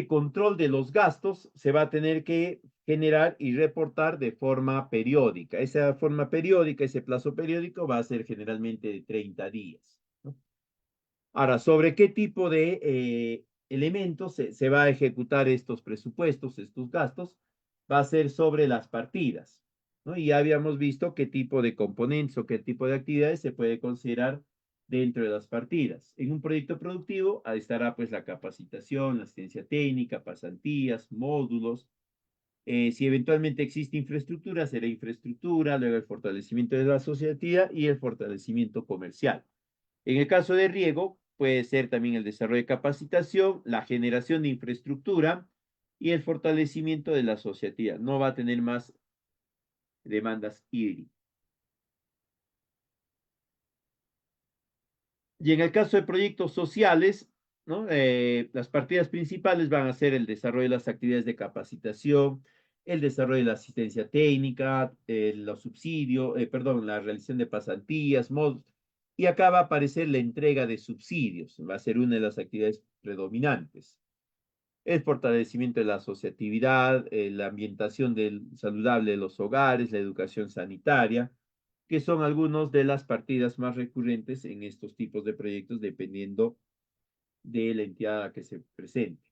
control de los gastos se va a tener que generar y reportar de forma periódica. Esa forma periódica, ese plazo periódico va a ser generalmente de 30 días, ¿no? Ahora, ¿sobre qué tipo de elementos se va a ejecutar estos presupuestos, estos gastos? Va a ser sobre las partidas, ¿no? Y ya habíamos visto qué tipo de componentes o qué tipo de actividades se puede considerar dentro de las partidas. En un proyecto productivo, ahí estará pues la capacitación, la asistencia técnica, pasantías, módulos. Si eventualmente existe infraestructura, será infraestructura, luego el fortalecimiento de la asociativa y el fortalecimiento comercial. En el caso de riego, puede ser también el desarrollo de capacitación, la generación de infraestructura y el fortalecimiento de la asociativa. No va a tener más demandas IRI. Y en el caso de proyectos sociales, ¿no? Las partidas principales van a ser el desarrollo de las actividades de capacitación, el desarrollo de la asistencia técnica, los subsidios, perdón, la realización de pasantías, módulos, y acá va a aparecer la entrega de subsidios, va a ser una de las actividades predominantes. El fortalecimiento de la asociatividad, la ambientación saludable de los hogares, la educación sanitaria, que son algunas de las partidas más recurrentes en estos tipos de proyectos, dependiendo de la entidad a la que se presente.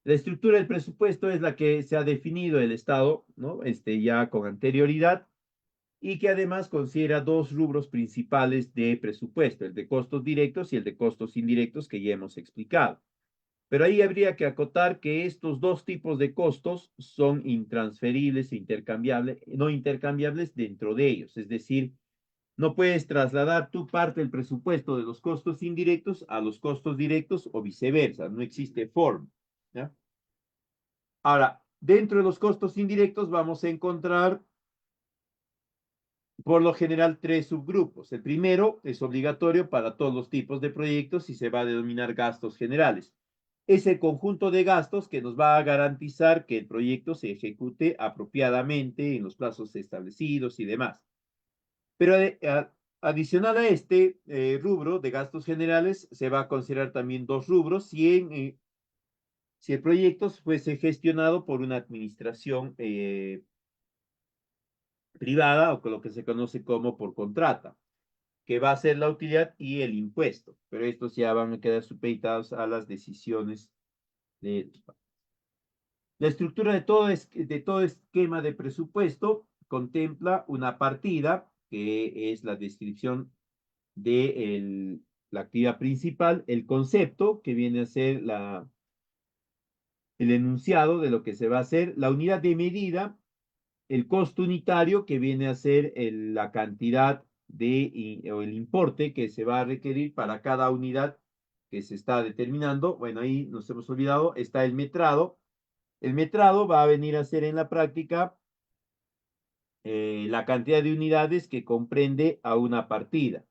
La estructura del presupuesto es la que se ha definido el Estado, ¿no? Ya con anterioridad, y que además considera dos rubros principales de presupuesto, el de costos directos y el de costos indirectos que ya hemos explicado. Pero ahí habría que acotar que estos dos tipos de costos son intransferibles e intercambiables, no intercambiables dentro de ellos. Es decir, no puedes trasladar tu parte del presupuesto de los costos indirectos a los costos directos o viceversa. No existe forma, ¿ya? Ahora, dentro de los costos indirectos vamos a encontrar por lo general tres subgrupos. El primero es obligatorio para todos los tipos de proyectos y se va a denominar gastos generales. Es el conjunto de gastos que nos va a garantizar que el proyecto se ejecute apropiadamente en los plazos establecidos y demás. Pero adicional a este rubro de gastos generales, se va a considerar también dos rubros si el proyecto fuese gestionado por una administración privada o con lo que se conoce como por contrata, que va a ser la utilidad y el impuesto, pero estos ya van a quedar supeditados a las decisiones de la estructura de todo esquema de presupuesto contempla una partida, que es la descripción de la actividad principal, el concepto, que viene a ser el enunciado de lo que se va a hacer, la unidad de medida, el costo unitario, que viene a ser la cantidad o el importe que se va a requerir para cada unidad que se está determinando. Bueno, ahí nos hemos olvidado, está el metrado. El metrado va a venir a ser en la práctica la cantidad de unidades que comprende a una partida.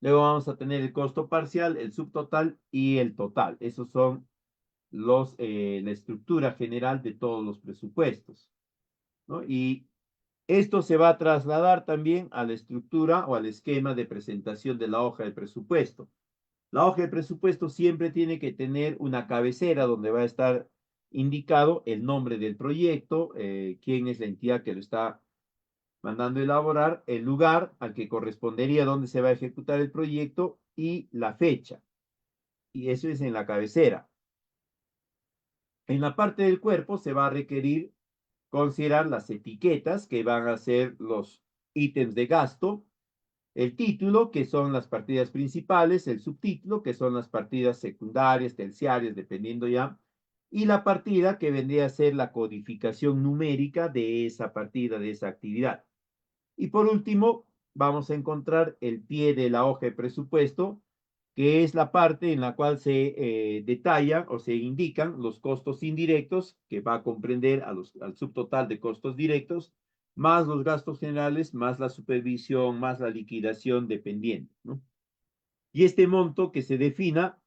Luego vamos a tener el costo parcial, el subtotal y el total. Esos son la estructura general de todos los presupuestos, ¿no? Y esto se va a trasladar también a la estructura o al esquema de presentación de la hoja de presupuesto. La hoja de presupuesto siempre tiene que tener una cabecera donde va a estar indicado el nombre del proyecto, quién es la entidad que lo está mandando elaborar, el lugar al que correspondería donde se va a ejecutar el proyecto y la fecha. Y eso es en la cabecera. En la parte del cuerpo se va a requerir considerar las etiquetas que van a ser los ítems de gasto, El título, que son las partidas principales, el subtítulo, que son las partidas secundarias, terciarias, dependiendo ya, y la partida, que vendría a ser la codificación numérica de esa partida, de esa actividad. Y por último, vamos a encontrar el pie de la hoja de presupuesto, que es la parte en la cual se detalla o se indican los costos indirectos, que va a comprender al subtotal de costos directos, más los gastos generales, más la supervisión, más la liquidación dependiente, ¿no? Y este monto que se defina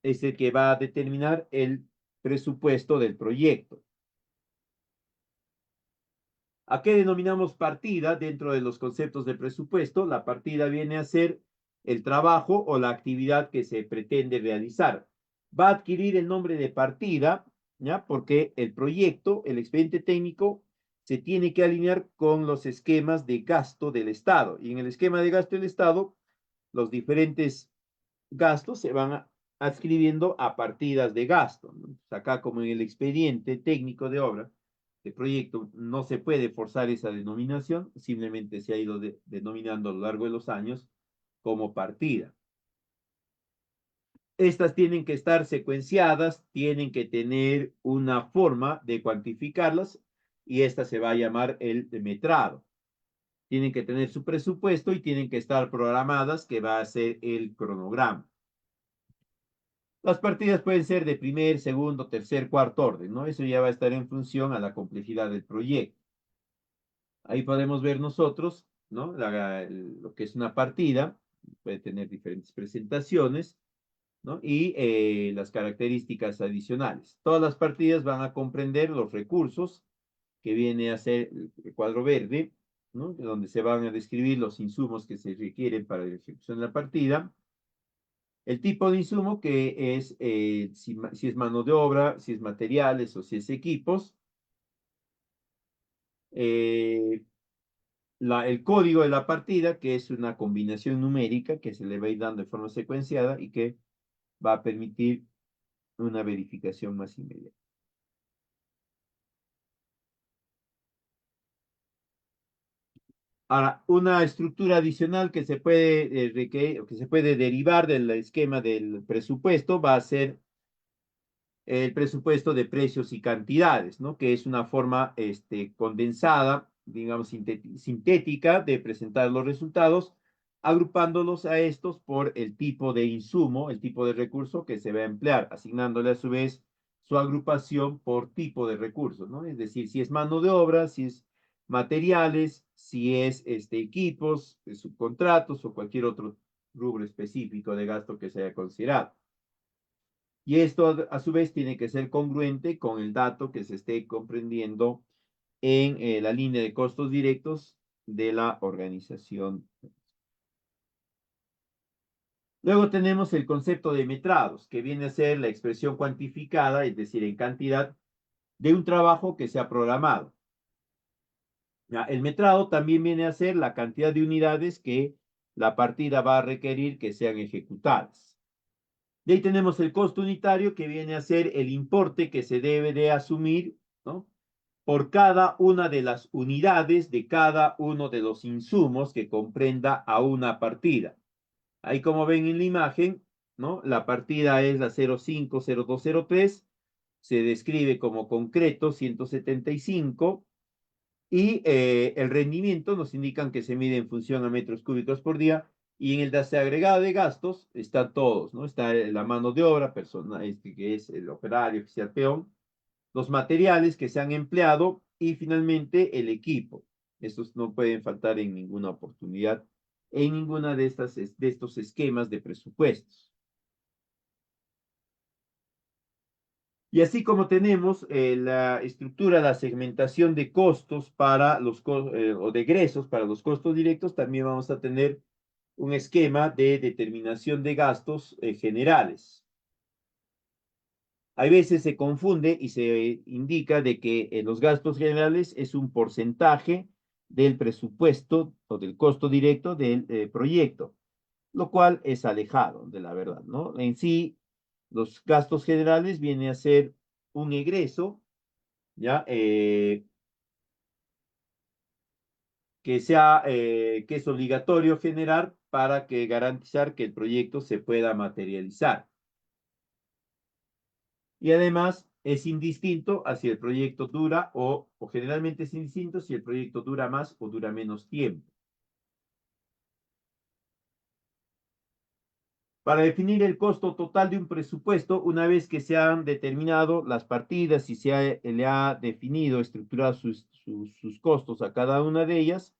es el que va a determinar el presupuesto del proyecto. ¿A qué denominamos partida dentro de los conceptos de presupuesto? La partida viene a ser el trabajo o la actividad que se pretende realizar. Va a adquirir el nombre de partida, ¿ya? Porque el proyecto, el expediente técnico, se tiene que alinear con los esquemas de gasto del Estado. Y en el esquema de gasto del Estado, los diferentes gastos se van adscribiendo a partidas de gasto, ¿no? Acá, como en el expediente técnico de obra, de proyecto, no se puede forzar esa denominación, simplemente se ha ido denominando a lo largo de los años como partida. Estas tienen que estar secuenciadas, tienen que tener una forma de cuantificarlas y esta se va a llamar el metrado. Tienen que tener su presupuesto y tienen que estar programadas, que va a ser el cronograma. Las partidas pueden ser de primer, segundo, tercer, cuarto orden, ¿no? Eso ya va a estar en función a la complejidad del proyecto. Ahí podemos ver nosotros, ¿no? Lo que es una partida, puede tener diferentes presentaciones, ¿no? Y las características adicionales. Todas las partidas van a comprender los recursos, que viene a ser el cuadro verde, ¿no? Donde se van a describir los insumos que se requieren para la ejecución de la partida. El tipo de insumo, que es si es mano de obra, si es materiales o si es equipos. Eh, el código de la partida, que es una combinación numérica que se le va a ir dando de forma secuenciada y que va a permitir una verificación más inmediata. Ahora, una estructura adicional que se puede requerir, o que se puede derivar del esquema del presupuesto va a ser el presupuesto de precios y cantidades, ¿no? Que es una forma condensada, digamos, sintética de presentar los resultados, agrupándolos a estos por el tipo de insumo, el tipo de recurso que se va a emplear, asignándole a su vez su agrupación por tipo de recursos, ¿no? Es decir, si es mano de obra, si es materiales, si es equipos, subcontratos o cualquier otro rubro específico de gasto que se haya considerado. Y esto a su vez tiene que ser congruente con el dato que se esté comprendiendo en la línea de costos directos de la organización. Luego tenemos el concepto de metrados, que viene a ser la expresión cuantificada, es decir, en cantidad, de un trabajo que se ha programado. Ya, el metrado también viene a ser la cantidad de unidades que la partida va a requerir que sean ejecutadas. De ahí tenemos el costo unitario, que viene a ser el importe que se debe de asumir, ¿no? Por cada una de las unidades de cada uno de los insumos que comprenda a una partida. Ahí, como ven en la imagen, ¿no? La partida es la 050203, se describe como concreto 175 y el rendimiento nos indican que se mide en función a metros cúbicos por día, y en el agregado de gastos están todos, ¿no? Está la mano de obra, persona, que es el operario, oficial, peón, los materiales que se han empleado y finalmente el equipo. Estos no pueden faltar en ninguna oportunidad, en ninguna de estos esquemas de presupuestos. Y así como tenemos la estructura, la segmentación de costos para o de egresos para los costos directos, también vamos a tener un esquema de determinación de gastos generales. Hay veces se confunde y se indica de que los gastos generales es un porcentaje del presupuesto o del costo directo del proyecto, lo cual es alejado de la verdad, ¿no? En sí, los gastos generales viene a ser un egreso, ¿ya? que es obligatorio generar para que garantizar que el proyecto se pueda materializar. Y además es indistinto a si el proyecto dura o generalmente es indistinto si el proyecto dura más o dura menos tiempo. Para definir el costo total de un presupuesto, una vez que se han determinado las partidas y le ha definido, estructurado sus costos a cada una de ellas,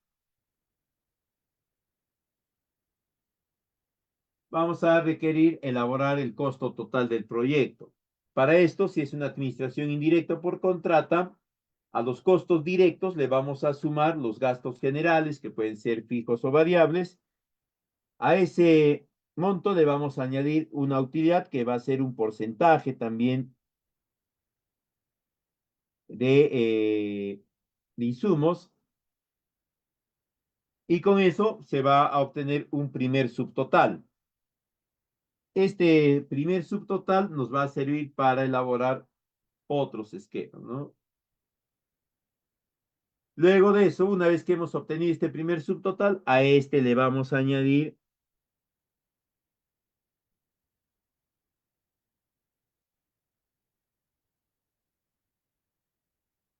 vamos a requerir elaborar el costo total del proyecto. Para esto, si es una administración indirecta por contrata, a los costos directos le vamos a sumar los gastos generales, que pueden ser fijos o variables. A ese monto le vamos a añadir una utilidad que va a ser un porcentaje también de insumos, y con eso se va a obtener un primer subtotal. Este primer subtotal nos va a servir para elaborar otros esquemas, ¿no? Luego de eso, una vez que hemos obtenido este primer subtotal, a este le vamos a añadir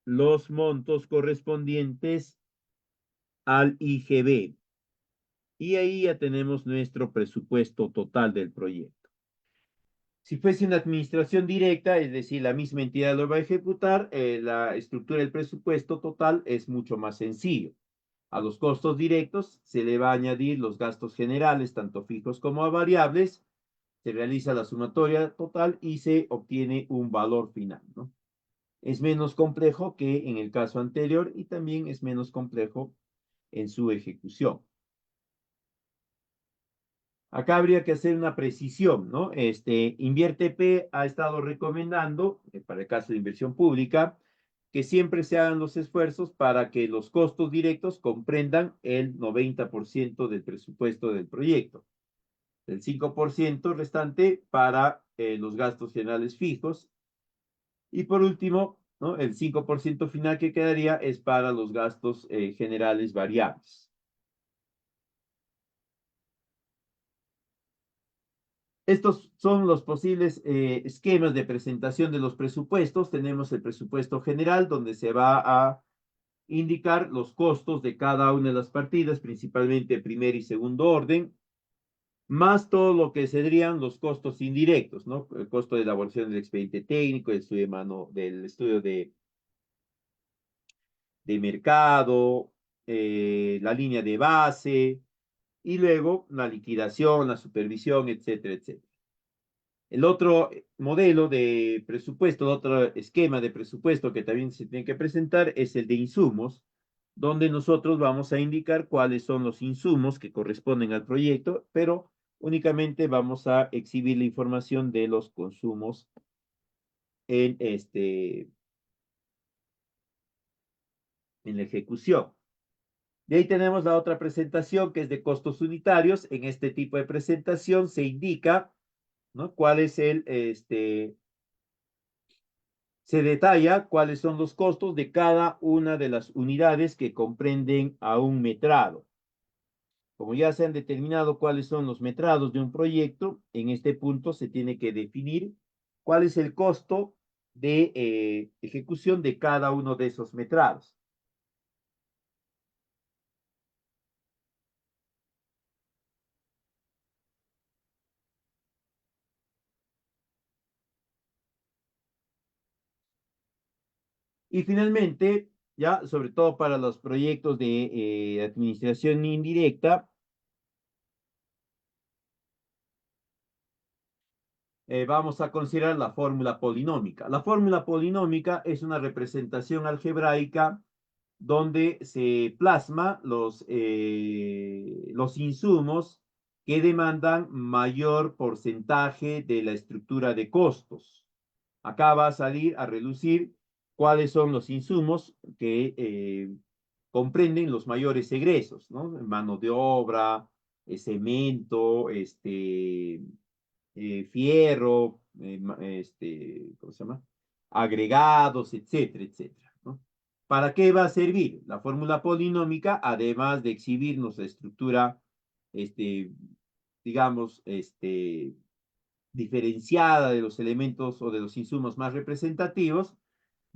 los montos correspondientes al IGB. Y ahí ya tenemos nuestro presupuesto total del proyecto. Si fuese una administración directa, es decir, la misma entidad lo va a ejecutar, la estructura del presupuesto total es mucho más sencillo. A los costos directos se le va a añadir los gastos generales, tanto fijos como variables, se realiza la sumatoria total y se obtiene un valor final, ¿no? Es menos complejo que en el caso anterior y también es menos complejo en su ejecución. Acá habría que hacer una precisión, ¿no? InvierteP ha estado recomendando, para el caso de inversión pública, que siempre se hagan los esfuerzos para que los costos directos comprendan el 90% del presupuesto del proyecto. El 5% restante para los gastos generales fijos. Y por último, ¿no? El 5% final que quedaría es para los gastos generales variables. Estos son los posibles esquemas de presentación de los presupuestos. Tenemos el presupuesto general, donde se va a indicar los costos de cada una de las partidas, principalmente primer y segundo orden, más todo lo que serían los costos indirectos, ¿no? El costo de elaboración del expediente técnico, el estudio de mano, del estudio de mercado, la línea de base, y luego la liquidación, la supervisión, etcétera, etcétera. El otro modelo de presupuesto, el otro esquema de presupuesto que también se tiene que presentar es el de insumos, donde nosotros vamos a indicar cuáles son los insumos que corresponden al proyecto, pero únicamente vamos a exhibir la información de los consumos en, en la ejecución. De ahí tenemos la otra presentación que es de costos unitarios. En este tipo de presentación se indica, ¿no? cuál es se detalla cuáles son los costos de cada una de las unidades que comprenden a un metrado. Como ya se han determinado cuáles son los metrados de un proyecto, en este punto se tiene que definir cuál es el costo de ejecución de cada uno de esos metrados. Y finalmente, ya sobre todo para los proyectos de administración indirecta, vamos a considerar la fórmula polinómica. La fórmula polinómica es una representación algebraica donde se plasma los insumos que demandan mayor porcentaje de la estructura de costos. Acá va a salir a relucir cuáles son los insumos que comprenden los mayores egresos, ¿no? Mano de obra, cemento, fierro, ¿cómo se llama? Agregados, etcétera, etcétera, ¿no? ¿Para qué va a servir la fórmula polinómica? Además de exhibirnos la estructura, digamos, diferenciada de los elementos o de los insumos más representativos,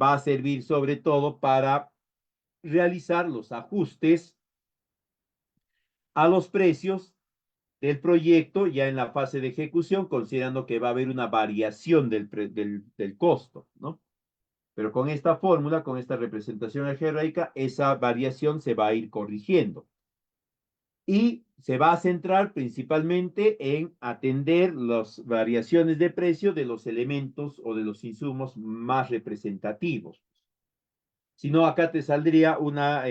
va a servir sobre todo para realizar los ajustes a los precios del proyecto ya en la fase de ejecución, considerando que va a haber una variación del costo, ¿no? Pero con esta fórmula, con esta representación algebraica, esa variación se va a ir corrigiendo y se va a centrar principalmente en atender las variaciones de precio de los elementos o de los insumos más representativos. Si no, acá te saldría una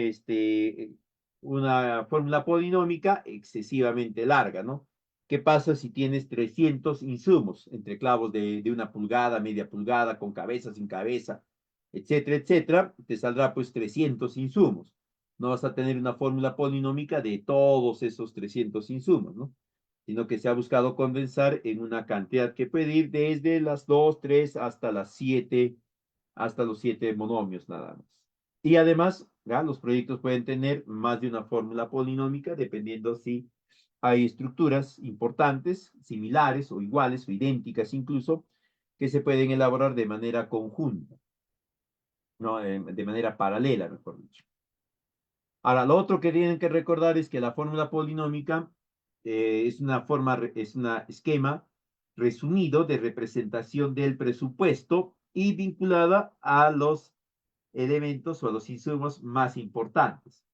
fórmula polinómica excesivamente larga, ¿no? ¿Qué pasa si tienes 300 insumos entre clavos de una pulgada, media pulgada, con cabeza, sin cabeza, etcétera, etcétera? Te saldrá pues 300 insumos. No vas a tener una fórmula polinómica de todos esos 300 insumos, ¿no? Sino que se ha buscado condensar en una cantidad que puede ir desde las 2, 3 hasta los 7 monomios nada más. Y además, ¿ya? Los proyectos pueden tener más de una fórmula polinómica dependiendo si hay estructuras importantes, similares o iguales o idénticas incluso, que se pueden elaborar de manera conjunta, ¿no? De manera paralela, mejor dicho. Ahora, lo otro que tienen que recordar es que la fórmula polinómica es una es un esquema resumido de representación del presupuesto y vinculada a los elementos o a los insumos más importantes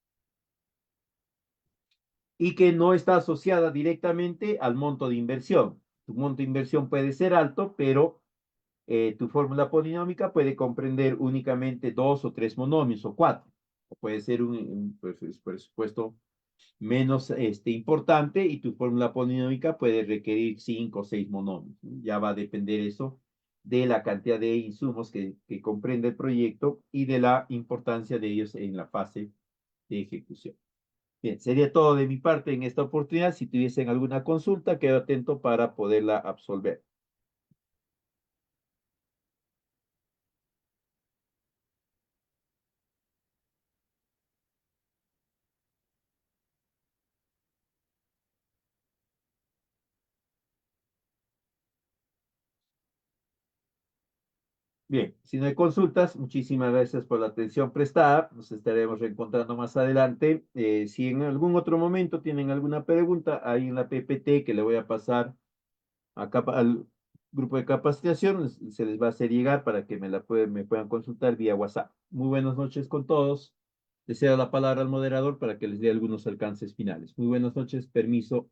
y que no está asociada directamente al monto de inversión. Tu monto de inversión puede ser alto, pero tu fórmula polinómica puede comprender únicamente dos o tres monomios o cuatro. O puede ser un presupuesto menos importante y tu fórmula polinómica puede requerir cinco o seis monomios. Ya va a depender eso de la cantidad de insumos que comprende el proyecto y de la importancia de ellos en la fase de ejecución. Bien, sería todo de mi parte en esta oportunidad. Si tuviesen alguna consulta, quedo atento para poderla absolver. Bien, si no hay consultas, muchísimas gracias por la atención prestada. Nos estaremos reencontrando más adelante. Si en algún otro momento tienen alguna pregunta, ahí en la PPT que le voy a pasar al grupo de capacitación, se les va a hacer llegar para que me puedan consultar vía WhatsApp. Muy buenas noches con todos. Deseo la palabra al moderador para que les dé algunos alcances finales. Muy buenas noches, permiso.